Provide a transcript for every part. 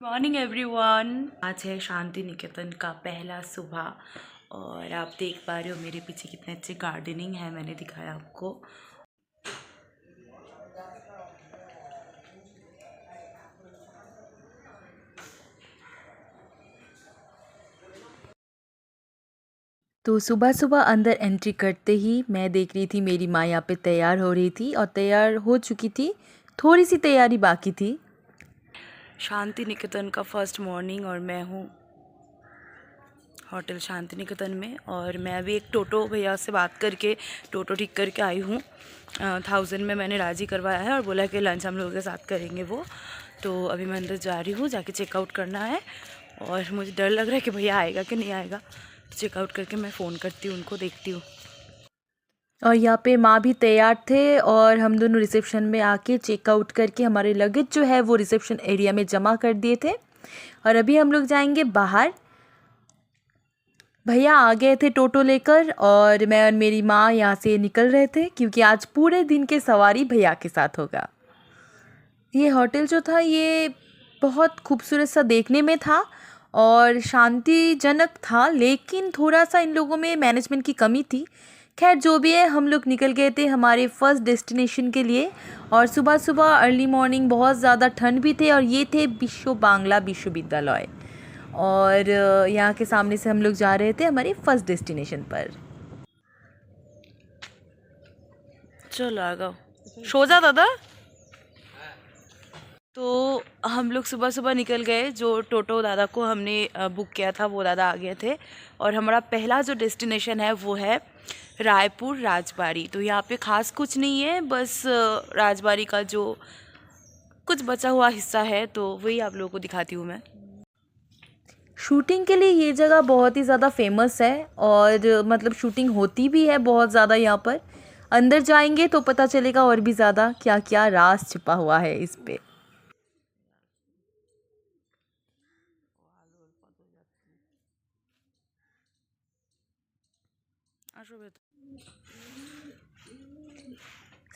Morning everyone. आज है शांति निकेतन का पहला सुबह और आप देख पा रहे हो मेरे पीछे कितने अच्छे गार्डनिंग है। मैंने दिखाया आपको। तो सुबह सुबह अंदर एंट्री करते ही मैं देख रही थी मेरी माँ यहाँ पे तैयार हो रही थी और तैयार हो चुकी थी, थोड़ी सी तैयारी बाकी थी। शांति निकेतन का फर्स्ट मॉर्निंग और मैं हूँ होटल शांति निकेतन में और मैं अभी एक टोटो भैया से बात करके टोटो ठीक करके आई हूँ। 1000 में मैंने राज़ी करवाया है और बोला कि लंच हम लोगों के साथ करेंगे वो। तो अभी मैं अंदर जा रही हूँ, जाके चेकआउट करना है और मुझे डर लग रहा है कि भैया आएगा कि नहीं आएगा। तो चेकआउट करके मैं फ़ोन करती हूँ उनको, देखती हूँ। और यहाँ पे माँ भी तैयार थे और हम दोनों रिसेप्शन में आके चेकआउट करके हमारे लगेज जो है वो रिसेप्शन एरिया में जमा कर दिए थे और अभी हम लोग जाएंगे बाहर। भैया आ गए थे टोटो लेकर और मैं और मेरी माँ यहाँ से निकल रहे थे क्योंकि आज पूरे दिन के सवारी भैया के साथ होगा। ये होटल जो था ये बहुत खूबसूरत सा देखने में था और शांतिजनक था, लेकिन थोड़ा सा इन लोगों में मैनेजमेंट की कमी थी। खैर जो भी है, हम लोग निकल गए थे हमारे फर्स्ट डेस्टिनेशन के लिए और सुबह सुबह अर्ली मॉर्निंग बहुत ज़्यादा ठंड भी थे और ये थे विश्व बांग्ला विश्वविद्यालय और यहाँ के सामने से हम लोग जा रहे थे हमारे फर्स्ट डेस्टिनेशन पर। चलो आ गओ, सो जा दादा। तो हम लोग सुबह सुबह निकल गए। जो टोटो दादा को हमने बुक किया था वो दादा आ गए थे और हमारा पहला जो डेस्टिनेशन है वो है रायपुर राजबाड़ी। तो यहाँ पे ख़ास कुछ नहीं है, बस राजबाड़ी का जो कुछ बचा हुआ हिस्सा है तो वही आप लोगों को दिखाती हूँ मैं। शूटिंग के लिए ये जगह बहुत ही ज़्यादा फेमस है और मतलब शूटिंग होती भी है बहुत ज़्यादा यहाँ पर। अंदर जाएंगे तो पता चलेगा और भी ज़्यादा क्या क्या राज छिपा हुआ है इस पे।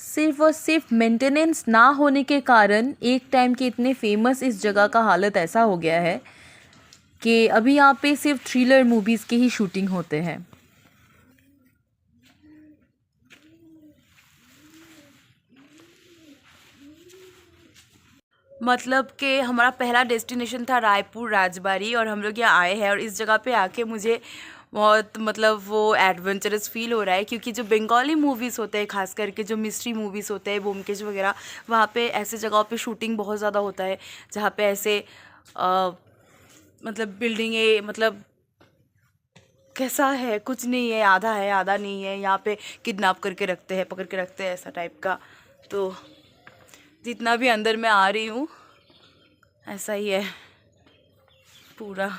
सिर्फ और सिर्फ मेंटेनेंस ना होने के कारण एक टाइम के इतने फेमस इस जगह का हालत ऐसा हो गया है कि अभी यहाँ पे सिर्फ थ्रिलर मूवीज़ के ही शूटिंग होते हैं। मतलब कि हमारा पहला डेस्टिनेशन था रायपुर राजबाड़ी और हम लोग यहाँ आए हैं और इस जगह पे आके मुझे बहुत मतलब वो एडवेंचरस फील हो रहा है क्योंकि जो बंगाली मूवीज़ होते हैं, खास करके जो मिस्ट्री मूवीज़ होते हैं, ब्योमकेश वगैरह, वहाँ पे ऐसे जगहों पे शूटिंग बहुत ज़्यादा होता है जहाँ पे ऐसे मतलब बिल्डिंगें, मतलब कैसा है, कुछ नहीं है, आधा नहीं है। यहाँ पे किडनैप करके रखते हैं, पकड़ के रखते हैं, ऐसा टाइप का। तो जितना भी अंदर मैं आ रही हूँ ऐसा ही है पूरा।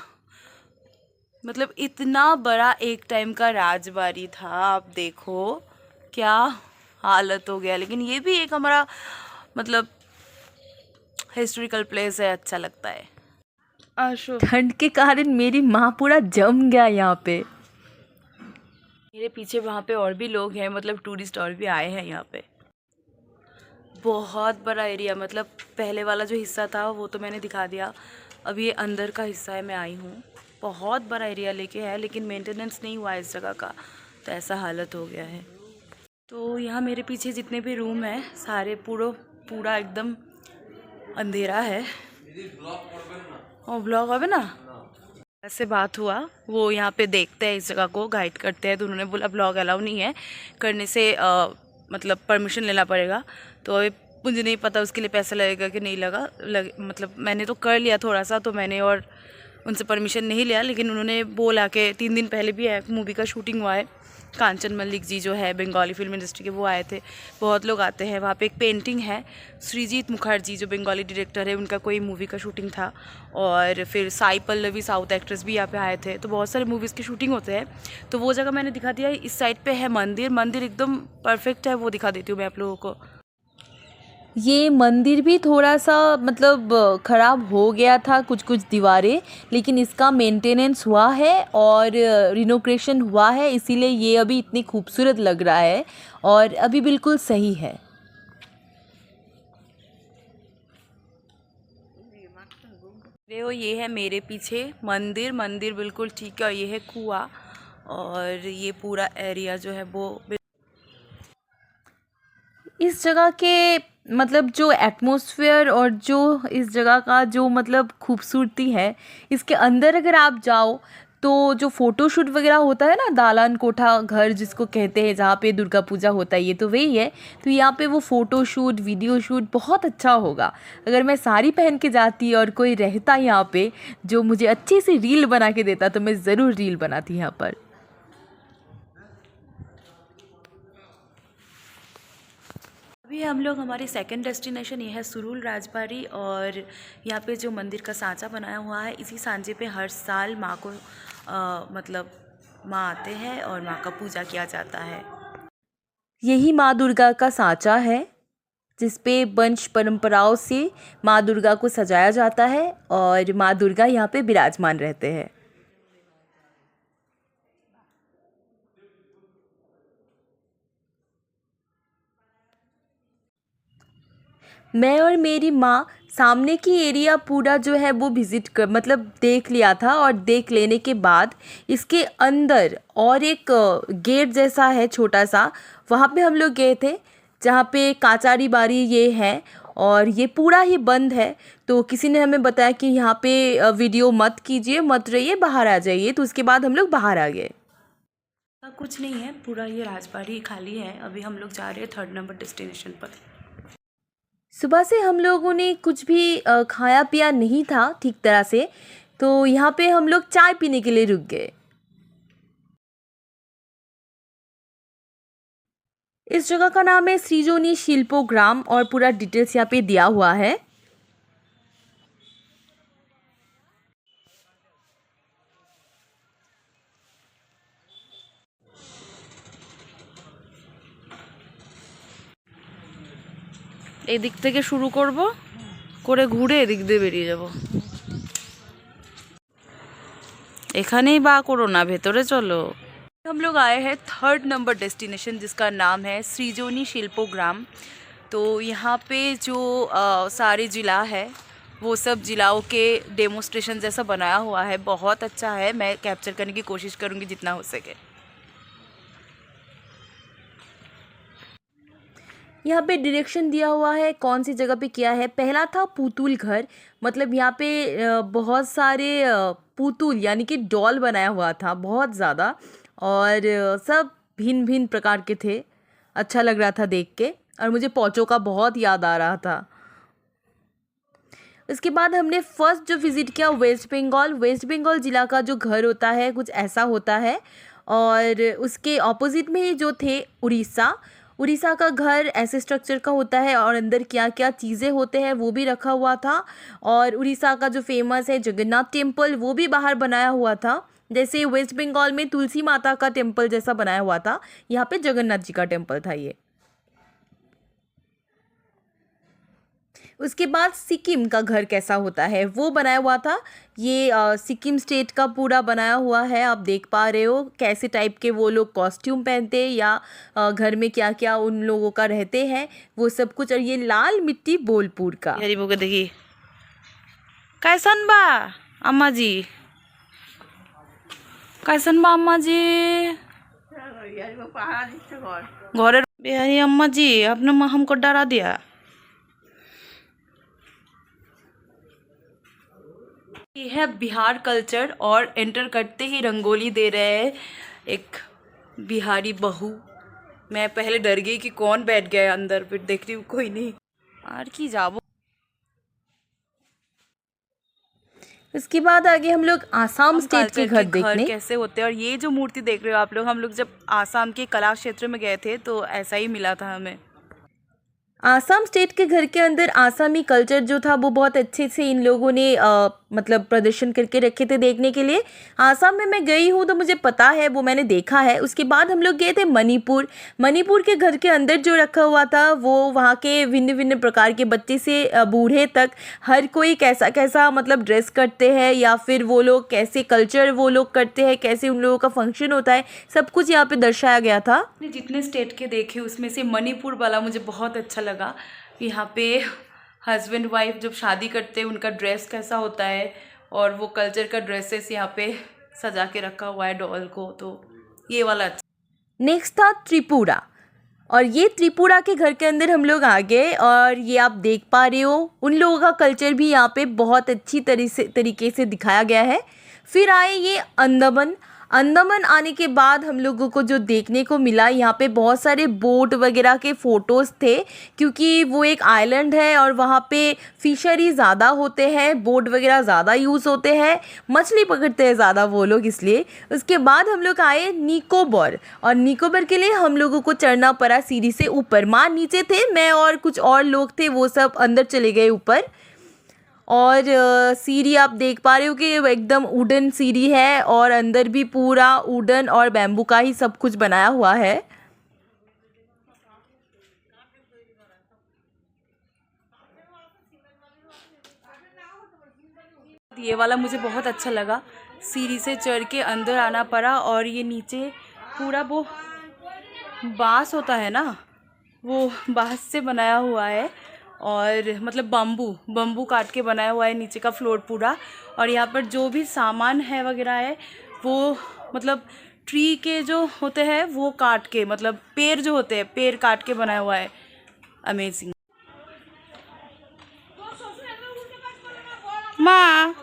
मतलब इतना बड़ा एक टाइम का राजबाड़ी था, आप देखो क्या हालत हो गया। लेकिन ये भी एक हमारा मतलब हिस्टोरिकल प्लेस है, अच्छा लगता है। ठंड के कारण मेरी माँ पूरा जम गया यहाँ पे। मेरे पीछे वहाँ पे और भी लोग हैं, मतलब टूरिस्ट और भी आए हैं यहाँ पे। बहुत बड़ा एरिया, मतलब पहले वाला जो हिस्सा था वो तो मैंने दिखा दिया, अब ये अंदर का हिस्सा है, मैं आई हूँ। बहुत बड़ा एरिया लेके है लेकिन मेंटेनेंस नहीं हुआ है इस जगह का, तो ऐसा हालत हो गया है। तो यहाँ मेरे पीछे जितने भी रूम हैं सारे पूरा एकदम अंधेरा है। और ब्लॉग হবে ना, ऐसे बात हुआ, वो यहाँ पे देखते हैं इस जगह को, गाइड करते हैं, तो उन्होंने बोला ब्लॉग अलाउ नहीं है करने से, मतलब परमिशन लेना पड़ेगा। तो अभी मुझे नहीं पता उसके लिए पैसा लगेगा कि नहीं मतलब मैंने तो कर लिया थोड़ा सा, तो मैंने और उनसे परमिशन नहीं लिया। लेकिन उन्होंने बोला कि 3 दिन पहले भी एक मूवी का शूटिंग हुआ है, कांचन मल्लिक जी जो है बंगाली फिल्म इंडस्ट्री के, वो आए थे। बहुत लोग आते हैं वहाँ पे। एक पेंटिंग है, सृजीत मुखर्जी जो बंगाली डायरेक्टर है, उनका कोई मूवी का शूटिंग था। और फिर साई पल्लवी साउथ एक्ट्रेस भी यहाँ पे आए थे। तो बहुत सारे मूवीज़ के शूटिंग होते हैं। तो वो जगह मैंने दिखा दिया। इस साइड पे है मंदिर एकदम परफेक्ट है, वो दिखा देती हूँ मैं आप लोगों को। ये मंदिर भी थोड़ा सा मतलब ख़राब हो गया था, कुछ कुछ दीवारें, लेकिन इसका मेंटेनेंस हुआ है और रिनोवेशन हुआ है, इसीलिए ये अभी इतनी खूबसूरत लग रहा है और अभी बिल्कुल सही है। ये है मेरे पीछे मंदिर बिल्कुल ठीक है, और ये है कुआं, और ये पूरा एरिया जो है वो इस जगह के मतलब जो एटमॉस्फेयर और जो इस जगह का जो मतलब खूबसूरती है, इसके अंदर अगर आप जाओ तो जो फ़ोटोशूट वगैरह होता है ना, दालान कोठा घर जिसको कहते हैं, जहाँ पे दुर्गा पूजा होता है, ये तो वही है। तो यहाँ पे वो फ़ोटोशूट वीडियो शूट बहुत अच्छा होगा। अगर मैं साड़ी पहन के जाती और कोई रहता यहाँ पे जो मुझे अच्छी सी रील बना के देता, तो मैं ज़रूर रील बनाती यहाँ पर। अभी हम लोग हमारी सेकंड डेस्टिनेशन ये है सुरुल राजबाड़ी, और यहाँ पे जो मंदिर का सांचा बनाया हुआ है, इसी सांचे पे हर साल माँ को मतलब माँ आते हैं और माँ का पूजा किया जाता है। यही माँ दुर्गा का सांचा है जिस पे वंश परंपराओं से माँ दुर्गा को सजाया जाता है, और माँ दुर्गा यहाँ पे विराजमान रहते हैं। मैं और मेरी माँ सामने की एरिया पूरा जो है वो विज़िट कर मतलब देख लिया था, और देख लेने के बाद इसके अंदर और एक गेट जैसा है छोटा सा, वहाँ पे हम लोग गए थे जहाँ पे काचारी बाड़ी ये है, और ये पूरा ही बंद है। तो किसी ने हमें बताया कि यहाँ पे वीडियो मत कीजिए, मत रहिए, बाहर आ जाइए। तो उसके बाद हम लोग बाहर आ गए। कुछ नहीं है, पूरा ये राजबाड़ी खाली है। अभी हम लोग जा रहे हैं 3rd नंबर डेस्टिनेशन पर। सुबह से हम लोगों ने कुछ भी खाया पिया नहीं था ठीक तरह से, तो यहाँ पे हम लोग चाय पीने के लिए रुक गए। इस जगह का नाम है सृजनी शिल्पोग्राम, और पूरा डिटेल्स यहाँ पे दिया हुआ है। এদিক থেকে শুরু করব, করে ঘুরে এদিক দিয়ে বেরিয়ে যাব। এখানেই বা করো না, ভেতরে চলো। हम लोग आए हैं 3rd नंबर डेस्टिनेशन जिसका नाम है सृजनी शिल्पोग्राम। तो यहाँ पे जो सारे ज़िला है वो सब ज़िलाओं के डेमोस्ट्रेशन जैसा बनाया हुआ है, बहुत अच्छा है। मैं कैप्चर करने की कोशिश करूँगी जितना हो सके। यहाँ पे डायरेक्शन दिया हुआ है कौन सी जगह पे किया है। पहला था पुतुल घर, मतलब यहाँ पे बहुत सारे पुतुल यानी कि डॉल बनाया हुआ था, बहुत ज़्यादा, और सब भिन्न भिन्न प्रकार के थे। अच्छा लग रहा था देख के, और मुझे पोचो का बहुत याद आ रहा था। उसके बाद हमने फर्स्ट जो विज़िट किया वेस्ट बंगाल ज़िला का जो घर होता है कुछ ऐसा होता है, और उसके ऑपोजिट में ही जो थे उड़ीसा का घर ऐसे स्ट्रक्चर का होता है, और अंदर क्या क्या चीज़ें होते हैं वो भी रखा हुआ था। और उड़ीसा का जो फेमस है जगन्नाथ टेम्पल, वो भी बाहर बनाया हुआ था। जैसे वेस्ट बंगाल में तुलसी माता का टेम्पल जैसा बनाया हुआ था, यहाँ पे जगन्नाथ जी का टेम्पल था ये। उसके बाद सिक्किम का घर कैसा होता है वो बनाया हुआ था। ये सिक्किम स्टेट का पूरा बनाया हुआ है, आप देख पा रहे हो कैसे टाइप के वो लोग कॉस्ट्यूम पहनते हैं, या घर में क्या क्या उन लोगों का रहते हैं वो सब कुछ। और ये लाल मिट्टी बोलपुर का देखिए कैसन बा अम्मा जी, कैसन बा अम्मा जी घरे बिहारी अम्मा जी, आपने माँ हमको डरा दिया। ये है बिहार कल्चर, और एंटर करते ही रंगोली दे रहे हैं एक बिहारी बहू। मैं पहले डर गई कि कौन बैठ गया अंदर, फिर देख रही हूँ कोई नहीं। और की जाबो। उसके बाद आगे हम लोग आसाम स्टेट के घर देखने कैसे होते हैं। और ये जो मूर्ति देख रहे हो आप लोग, हम लोग जब आसाम के कला क्षेत्र में गए थे तो ऐसा ही मिला था हमें। आसाम स्टेट के घर के अंदर आसामी कल्चर जो था वो बहुत अच्छे से इन लोगों ने मतलब प्रदर्शन करके रखे थे देखने के लिए। आसाम में मैं गई हूँ तो मुझे पता है, वो मैंने देखा है। उसके बाद हम लोग गए थे मणिपुर के घर के अंदर जो रखा हुआ था वो वहाँ के भिन्न भिन्न प्रकार के बच्चे से बूढ़े तक हर कोई कैसा कैसा मतलब ड्रेस करते हैं, या फिर वो लोग कैसे कल्चर वो लोग करते हैं, कैसे उन लोगों का फंक्शन होता है, सब कुछ यहाँ पे दर्शाया गया था। जितने स्टेट के देखे उसमें से मणिपुर वाला मुझे बहुत अच्छा लगा। यहाँ पे हस्बैंड वाइफ जब शादी करते हैं उनका ड्रेस कैसा होता है, और वो कल्चर का ड्रेसेस यहाँ पे सजा के रखा हुआ है डॉल को, तो ये वाला अच्छा। नेक्स्ट था त्रिपुरा, और ये त्रिपुरा के घर के अंदर हम लोग आ गए, और ये आप देख पा रहे हो उन लोगों का कल्चर भी यहाँ पे बहुत अच्छी तरीके से दिखाया गया है। फिर आए ये अंडमान। अंडमान आने के बाद हम लोगों को जो देखने को मिला, यहाँ पे बहुत सारे बोट वगैरह के फ़ोटोज़ थे, क्योंकि वो एक आइलैंड है और वहाँ पे फिशरी ज़्यादा होते हैं, बोट वगैरह ज़्यादा यूज़ होते हैं, मछली पकड़ते हैं ज़्यादा वो लोग, इसलिए। उसके बाद हम लोग आए निकोबार, और निकोबार के लिए हम लोगों को चढ़ना पड़ा सीढ़ी से ऊपर। माँ नीचे थे, मैं और कुछ और लोग थे, वो सब अंदर चले गए ऊपर। और सीढ़ी आप देख पा रहे हो कि एकदम वुडन सीढ़ी है, और अंदर भी पूरा वुडन और बैम्बू का ही सब कुछ बनाया हुआ है। ये वाला मुझे बहुत अच्छा लगा, सीढ़ी से चढ़ के अंदर आना पड़ा, और ये नीचे पूरा वो बांस होता है ना, वो बांस से बनाया हुआ है, और मतलब बम्बू काट के बनाया हुआ है नीचे का फ्लोर पूरा। और यहाँ पर जो भी सामान है वगैरह है वो मतलब ट्री के जो होते हैं वो काट के, मतलब पेड़ जो होते हैं पेड़ काट के बनाया हुआ है। अमेजिंग। माँ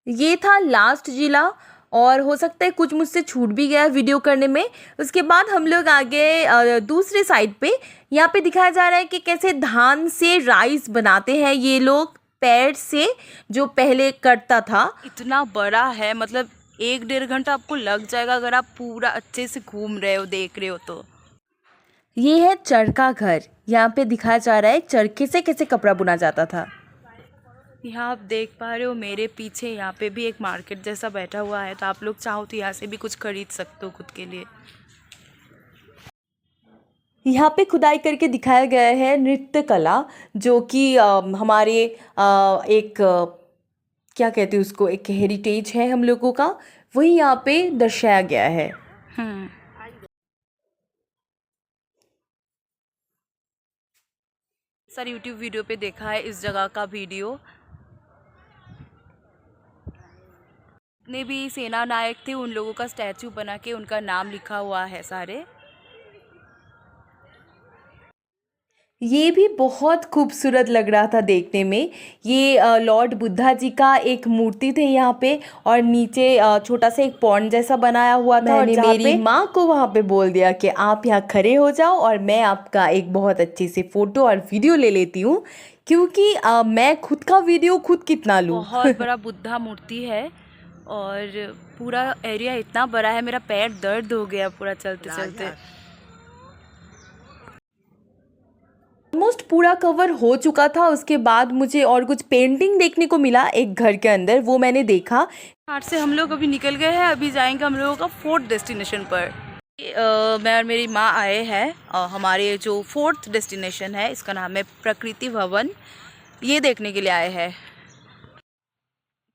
ये था लास्ट जिला, और हो सकता है कुछ मुझसे छूट भी गया वीडियो करने में। उसके बाद हम लोग आ गए दूसरे साइड पे। यहाँ पे दिखाया जा रहा है कि कैसे धान से राइस बनाते हैं ये लोग, पैर से, जो पहले करता था। इतना बड़ा है, मतलब 1-1.5 घंटा आपको लग जाएगा अगर आप पूरा अच्छे से घूम रहे हो, देख रहे हो तो। ये है चरखा घर। यहाँ पे दिखाया जा रहा है चरखे से कैसे कपड़ा बुना जाता था। यहाँ आप देख पा रहे हो मेरे पीछे, यहाँ पे भी एक मार्केट जैसा बैठा हुआ है, तो आप लोग चाहो तो यहाँ से भी कुछ खरीद सकते हो खुद के लिए। यहाँ पे खुदाई करके दिखाया गया है नृत्य कला, जो कि हमारे क्या कहते हैं उसको, एक हेरिटेज है हम लोगों का, वही यहाँ पे दर्शाया गया है। सर यूट्यूब वीडियो पे देखा है इस जगह का वीडियो। जितने भी सेना नायक थे उन लोगों का स्टैचू बना के उनका नाम लिखा हुआ है सारे। ये भी बहुत खूबसूरत लग रहा था देखने में। ये लॉर्ड बुद्धा जी का एक मूर्ति थे यहाँ पे, और नीचे छोटा सा एक पॉन्ड जैसा बनाया हुआ था। मैंने मेरी माँ को वहाँ पे बोल दिया कि आप यहाँ खड़े हो जाओ और मैं आपका एक बहुत अच्छी सी फ़ोटो और वीडियो ले लेती हूँ, क्योंकि मैं खुद का वीडियो खुद कितना लूँ। बहुत बड़ा बुद्धा मूर्ति है, और पूरा एरिया इतना बड़ा है, मेरा पैर दर्द हो गया पूरा चलते चलते। ऑलमोस्ट पूरा कवर हो चुका था। उसके बाद मुझे और कुछ पेंटिंग देखने को मिला एक घर के अंदर, वो मैंने देखा। घाट से हम लोग अभी निकल गए हैं, अभी जाएंगे हम लोगों का 4th डेस्टिनेशन पर। मैं और मेरी माँ आए हैं हमारे जो 4th डेस्टिनेशन है, इसका नाम है प्रकृति भवन। ये देखने के लिए आए हैं।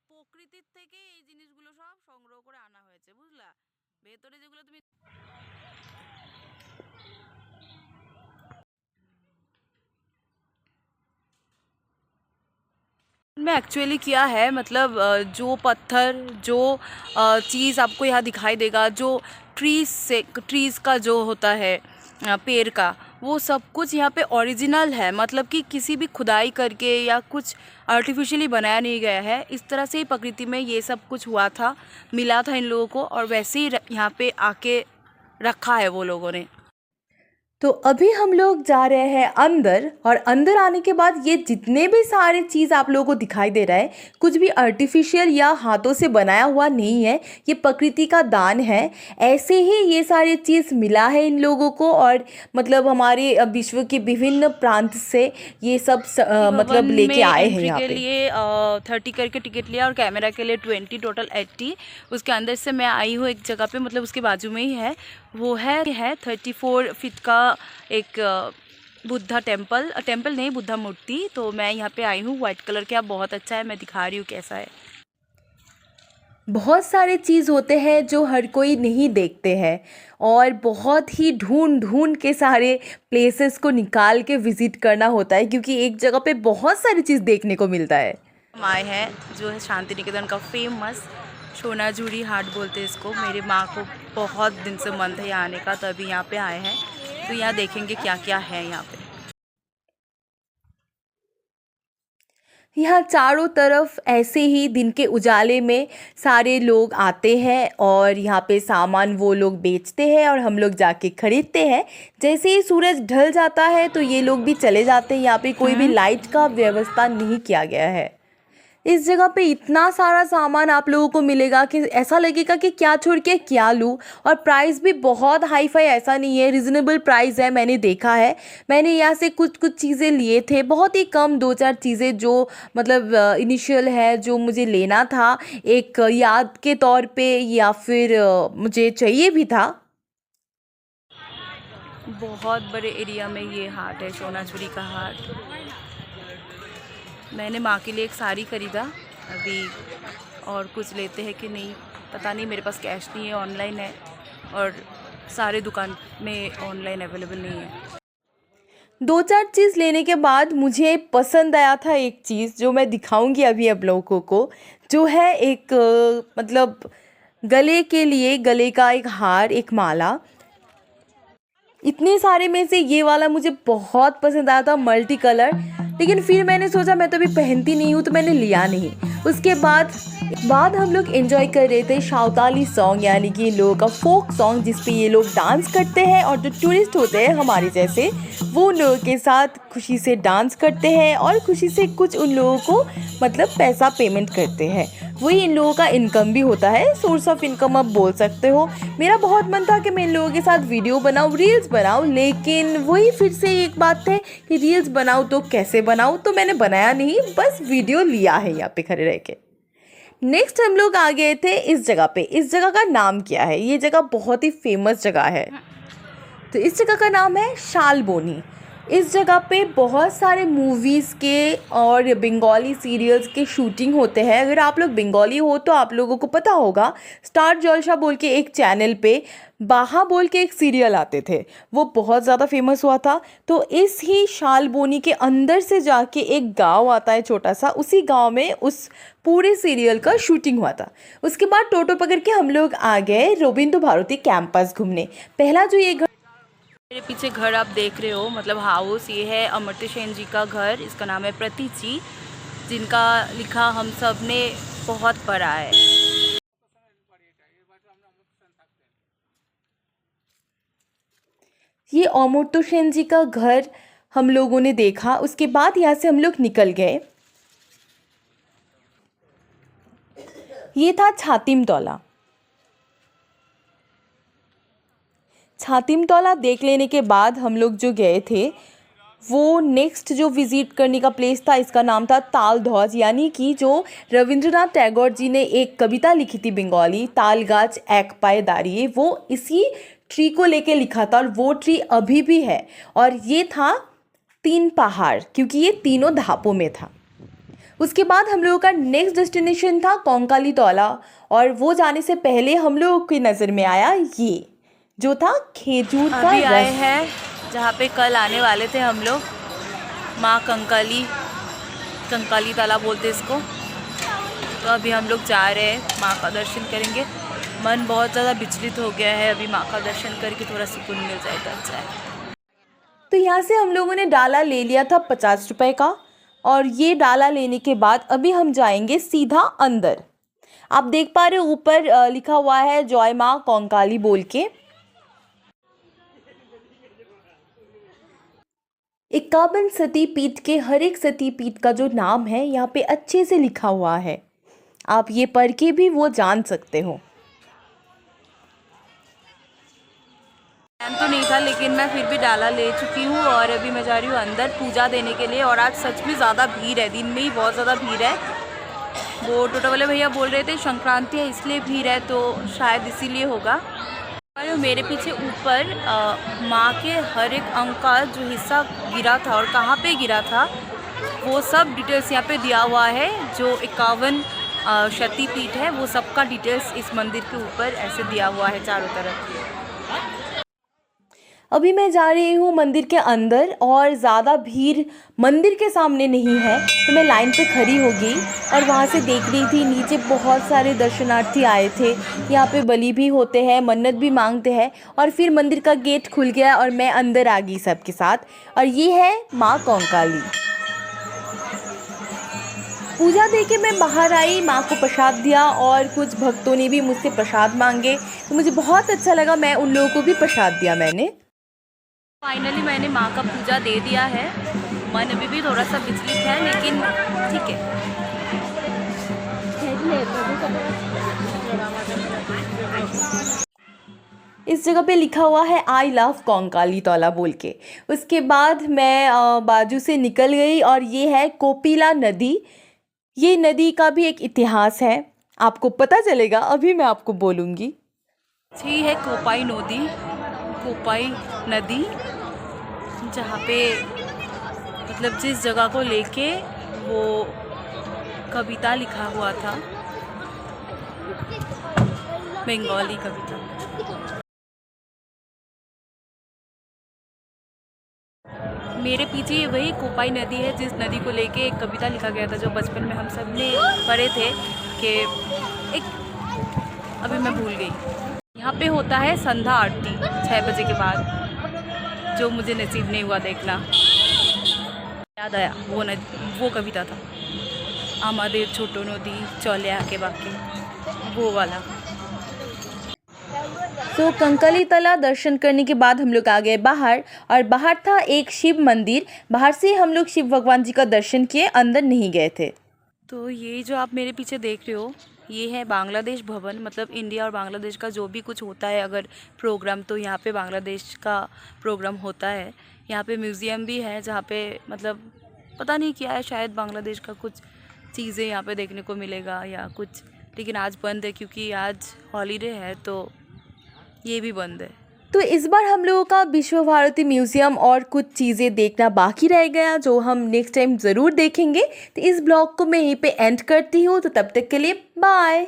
প্রকৃতির থেকে এই জিনিসগুলো সব সংগ্রহ করে আনা হয়েছে, বুঝলা? ভেতরে যেগুলো তুমি में एक्चुअली किया है, मतलब जो पत्थर, जो चीज़ आपको यहाँ दिखाई देगा, जो ट्रीज़ का जो होता है पेड़ का, वो सब कुछ यहाँ पे ओरिजिनल है, मतलब कि किसी भी खुदाई करके या कुछ आर्टिफिशियली बनाया नहीं गया है। इस तरह से ही प्रकृति में ये सब कुछ हुआ था, मिला था इन लोगों को, और वैसे ही यहाँ पे आके रखा है वो लोगों ने। तो अभी हम लोग जा रहे हैं अंदर, और अंदर आने के बाद ये जितने भी सारे चीज़ आप लोगों को दिखाई दे रहा है, कुछ भी आर्टिफिशियल या हाथों से बनाया हुआ नहीं है, ये प्रकृति का दान है। ऐसे ही ये सारी चीज़ मिला है इन लोगों को, और मतलब हमारे विश्व के विभिन्न प्रांत से ये सब मतलब लेके आए हैं यहाँ पे। के लिए 30 करके टिकट लिया, और कैमरा के लिए 20, टोटल 80। उसके अंदर से मैं आई हूँ एक जगह पे, मतलब उसके बाजू में ही है, वो है 34 फीट का एक बुद्धा टेम्पल नहीं, बुद्धा मूर्ति। तो मैं यहाँ पे आई हूँ, वाइट कलर का बहुत अच्छा है, मैं दिखा रही हूँ कैसा है। बहुत सारे चीज़ होते हैं जो हर कोई नहीं देखते हैं और बहुत ही ढूंढ ढूंढ के सारे प्लेसेस को निकाल के विज़िट करना होता है, क्योंकि एक जगह पे बहुत सारी चीज़ देखने को मिलता है। हम आए हैं जो है शांति निकेतन का फेमस सोनाझुरी हाट बोलते हैं इसको। मेरी माँ को बहुत दिन से मन था यहाँ आने का, तो अभी यहाँ पे आए हैं। तो यहाँ देखेंगे क्या क्या है यहाँ पे। यहाँ चारों तरफ ऐसे ही दिन के उजाले में सारे लोग आते हैं और यहाँ पे सामान वो लोग बेचते हैं और हम लोग जाके खरीदते हैं। जैसे ही सूरज ढल जाता है तो ये लोग भी चले जाते हैं। यहाँ पे कोई भी लाइट का व्यवस्था नहीं किया गया है। इस जगह पे इतना सारा सामान आप लोगों को मिलेगा कि ऐसा लगेगा कि क्या छोड़ के क्या लूँ। और प्राइस भी बहुत हाई फाई ऐसा नहीं है, रिजनेबल प्राइस है। मैंने देखा है, मैंने यहाँ से कुछ कुछ चीज़ें लिए थे, बहुत ही कम 2-4 चीज़ें जो मतलब इनिशियल है जो मुझे लेना था, एक याद के तौर पे या फिर मुझे चाहिए भी था। बहुत बड़े एरिया में ये हाट है, सोनाझुरी का हाट। मैंने माँ के लिए एक साड़ी खरीदा अभी, और कुछ लेते हैं कि नहीं पता नहीं, मेरे पास कैश नहीं है, ऑनलाइन है और सारे दुकान में ऑनलाइन अवेलेबल नहीं है। 2-4 चीज़ लेने के बाद मुझे पसंद आया था एक चीज़ जो मैं दिखाऊंगी अभी आप लोगों को, जो है एक मतलब गले के लिए, गले का एक हार, एक माला। इतने सारे में से ये वाला मुझे बहुत पसंद आया था, मल्टी कलर। लेकिन फिर मैंने सोचा मैं तो अभी पहनती नहीं हूँ, तो मैंने लिया नहीं। उसके बाद हम लोग एंजॉय कर रहे थे सावताली सॉन्ग, यानी कि इन लोगों का फोक सॉन्ग, जिस पे ये लोग डांस करते हैं और जो टूरिस्ट होते हैं हमारे जैसे, वो उन लोगों के साथ खुशी से डांस करते हैं और खुशी से कुछ उन लोगों को मतलब पैसा पेमेंट करते हैं। वही इन लोगों का इनकम भी होता है, सोर्स ऑफ इनकम आप बोल सकते हो। मेरा बहुत मन था कि मैं इन लोगों के साथ वीडियो बनाऊँ, रील्स बनाऊँ, लेकिन वही फिर से एक बात है कि रील्स बनाऊँ तो कैसे बनाऊँ, तो मैंने बनाया नहीं, बस वीडियो लिया है यहाँ पे खड़े रह के। नेक्स्ट हम लोग आ गए थे इस जगह पे। इस जगह का नाम क्या है? ये जगह बहुत ही फेमस जगह है। तो इस जगह का नाम है शालबोनी। इस जगह पे बहुत सारे मूवीज़ के और बंगाली सीरियल्स के शूटिंग होते हैं। अगर आप लोग बंगाली हो तो आप लोगों को पता होगा, स्टार जलसा बोल के एक चैनल पे बाहा बोल के एक सीरियल आते थे, वो बहुत ज़्यादा फेमस हुआ था। तो इस ही शालबोनी के अंदर से जाके एक गांव आता है छोटा सा, उसी गांव में उस पूरे सीरियल का शूटिंग हुआ था। उसके बाद टोटो पकड़ के हम लोग आ गए रविंद्र भारती कैंपस घूमने। पहला जो ये मेरे पीछे घर आप देख रहे हो, मतलब हाउस, ये है अमर्त्य सेन जी का घर। इसका नाम है प्रतीक जी, जिनका लिखा हम सब ने बहुत पढ़ा है। ये अमर्त्य सेन जी का घर हम लोगों ने देखा। उसके बाद यहाँ से हम लोग निकल गए। ये था छातिम तौला। छातिम तौला देख लेने के बाद हम लोग जो गए थे, वो नेक्स्ट जो विज़िट करने का प्लेस था, इसका नाम था ताल ध्वज, यानी कि जो रविंद्रनाथ टैगोर जी ने एक कविता लिखी थी बंगाली, ताल गाछ एक पाए दाঁড়িয়ে, वो इसी ट्री को लेके लिखा था और वो ट्री अभी भी है। और ये था 3 पहाड़, क्योंकि ये तीनों धापों में था। उसके बाद हम लोगों का नेक्स्ट डेस्टिनेशन था कोंकाली तौला, और वो जाने से पहले हम लोगों की नज़र में आया ये जो था खेजूर का अभी आए रस। हैं जहाँ पे कल आने वाले थे हम लोग, माँ कंकाली ताला बोलते इसको। तो अभी हम लोग जा रहे हैं, माँ का दर्शन करेंगे। मन बहुत ज़्यादा विचलित हो गया है, अभी माँ का दर्शन करके थोड़ा सुकून मिल जाए तो अच्छा है। तो यहाँ से हम लोगों ने डाला ले लिया था 50 रुपए का, और ये डाला लेने के बाद अभी हम जाएंगे सीधा अंदर। आप देख पा रहे हो ऊपर लिखा हुआ है जय माँ कंकाली बोल के। 51 सती पीठ के हर एक सती पीठ का जो नाम है यहाँ पे अच्छे से लिखा हुआ है, आप ये पढ़ के भी वो जान सकते हो। टाइम तो नहीं था, लेकिन मैं फिर भी डाला ले चुकी हूँ और अभी मैं जा रही हूँ अंदर पूजा देने के लिए। और आज सच में ज़्यादा भीड़ है, दिन में ही बहुत ज़्यादा भीड़ है। वो टोटो वाले भैया बोल रहे थे संक्रांति है इसलिए भीड़ है, तो शायद इसीलिए होगा। और मेरे पीछे ऊपर माँ के हर एक अंग का जो हिस्सा गिरा था और कहाँ पे गिरा था, वो सब डिटेल्स यहाँ पे दिया हुआ है। जो 51 शक्तिपीठ है, वो सबका डिटेल्स इस मंदिर के ऊपर ऐसे दिया हुआ है चारों तरफ। अभी मैं जा रही हूँ मंदिर के अंदर और ज़्यादा भीड़ मंदिर के सामने नहीं है, तो मैं लाइन पे खड़ी हो गई और वहाँ से देख रही थी नीचे बहुत सारे दर्शनार्थी आए थे। यहाँ पे बलि भी होते हैं, मन्नत भी मांगते हैं। और फिर मंदिर का गेट खुल गया और मैं अंदर आ गई सबके साथ। और ये है माँ कंकाली। पूजा दे के मैं बाहर आई, माँ को प्रसाद दिया और कुछ भक्तों ने भी मुझसे प्रसाद मांगे, तो मुझे बहुत अच्छा लगा। मैं उन लोगों को भी प्रसाद दिया मैंने। फाइनली मैंने माँ का पूजा दे दिया है। मन अभी भी थोड़ा सा विचलित है, लेकिन ठीक है। इस जगह पे लिखा हुआ है आई लव कंकाली तौला बोल के। उसके बाद मैं बाजू से निकल गई और ये है कोपिला नदी। ये नदी का भी एक इतिहास है, आपको पता चलेगा, अभी मैं आपको बोलूँगी। ये है कोपाई नदी, कोपाई नदी, जहाँ पे मतलब जिस जगह को लेके वो कविता लिखा हुआ था, बंगाली कविता। मेरे पीछे ये वही कोपाई नदी है जिस नदी को लेके एक कविता लिखा गया था, जो बचपन में हम सब ने पढ़े थे कि एक, अभी मैं भूल गई। यहाँ पे होता है संध्या आरती 6 बजे के बाद, जो मुझे नसीब नहीं हुआ देखना। याद आया वो कविता था, आमादेर छोटो नदी चले आके बाकी, वो वाला। तो कंकाली तला दर्शन करने के बाद हम लोग आ गए बाहर, और बाहर था एक शिव मंदिर। बाहर से हम लोग शिव भगवान जी का दर्शन किए, अंदर नहीं गए थे। तो ये जो आप मेरे पीछे देख रहे हो, ये है बांग्लादेश भवन। मतलब इंडिया और बांग्लादेश का जो भी कुछ होता है अगर प्रोग्राम, तो यहाँ पे बांग्लादेश का प्रोग्राम होता है। यहाँ पे म्यूज़ियम भी है, जहाँ पे मतलब पता नहीं क्या है, शायद बांग्लादेश का कुछ चीज़ें यहाँ पे देखने को मिलेगा या कुछ, लेकिन आज बंद है क्योंकि आज हॉलीडे है, तो ये भी बंद है। तो इस बार हम लोगों का विश्व भारती म्यूज़ियम और कुछ चीज़ें देखना बाकी रह गया, जो हम नेक्स्ट टाइम ज़रूर देखेंगे। तो इस ब्लॉग को मैं यहीं पे एंड करती हूँ, तो तब तक के लिए बाय।